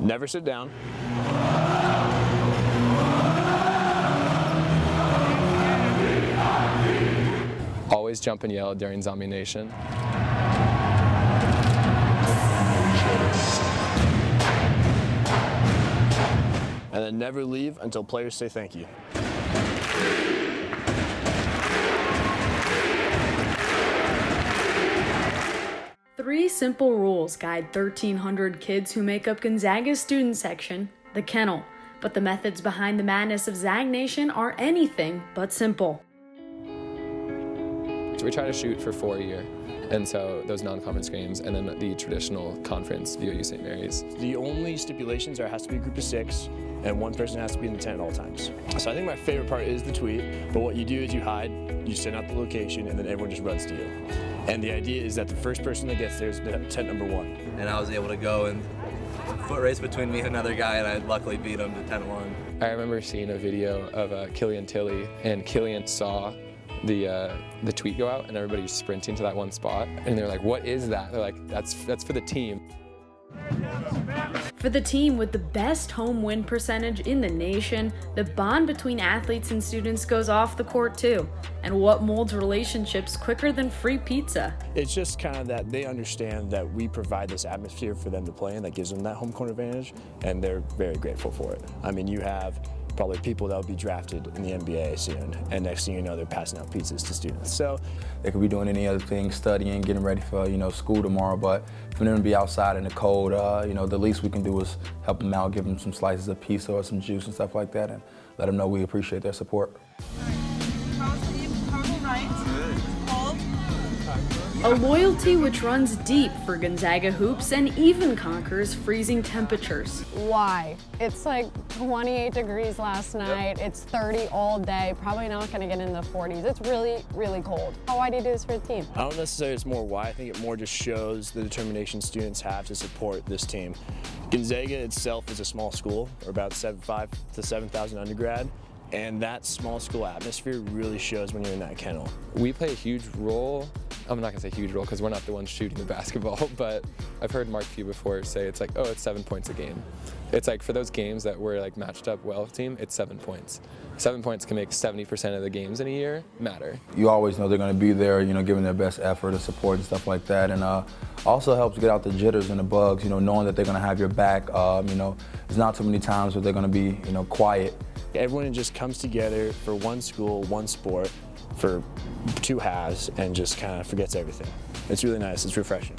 Never sit down. Always jump and yell during Zombie Nation. And then never leave until players say thank you. 3 simple rules guide 1,300 kids who make up Gonzaga's student section, the Kennel. But the methods behind the madness of Zag Nation are anything but simple. So we try to shoot for 4 a year, and so those non-conference games, and then the traditional conference, VOU St. Mary's. The only stipulations are it has to be a group of 6, and one person has to be in the tent at all times. So I think my favorite part is the tweet, but what you do is you hide, you send out the location, and then everyone just runs to you. And the idea is that the first person that gets there is tent number 1. And I was able to go and foot race between me and another guy, and I luckily beat him to 10-1. I remember seeing a video of Killian Tilly, and Killian saw the tweet go out, and everybody was sprinting to that one spot, and they're like, "What is that?" They're like, "That's for the team." For the team with the best home win percentage in the nation, the bond between athletes and students goes off the court too. And what molds relationships quicker than free pizza? It's just kind of that they understand that we provide this atmosphere for them to play in that gives them that home court advantage, and they're very grateful for it. I mean, you have probably people that will be drafted in the NBA soon, and next thing you know, they're passing out pizzas to students. So they could be doing any other thing, studying, getting ready for school tomorrow. But for them to be outside in the cold, the least we can do is help them out, give them some slices of pizza or some juice and stuff like that, and let them know we appreciate their support. A loyalty which runs deep for Gonzaga hoops and even conquers freezing temperatures. Why? It's like 28 degrees last night. It's 30 all day. Probably not going to get into the 40s. It's really, really cold. Why do you do this for the team? I don't necessarily it's more why. I think it more just shows the determination students have to support this team. Gonzaga itself is a small school, or about 5,000 to 7,000 undergrad. And that small school atmosphere really shows when you're in that kennel. We play a huge role. I'm not gonna say huge role because we're not the ones shooting the basketball, but I've heard Mark Few before say it's like, oh, it's 7 points a game. It's like for those games that we're like matched up well with team, it's 7 points. 7 points can make 70% of the games in a year matter. You always know they're gonna be there, giving their best effort and support and stuff like that. And also helps get out the jitters and the bugs, knowing that they're gonna have your back. There's not too many times where they're gonna be, quiet. Everyone just comes together for one school, one sport, for 2 halves, and just kind of forgets everything. It's really nice, it's refreshing.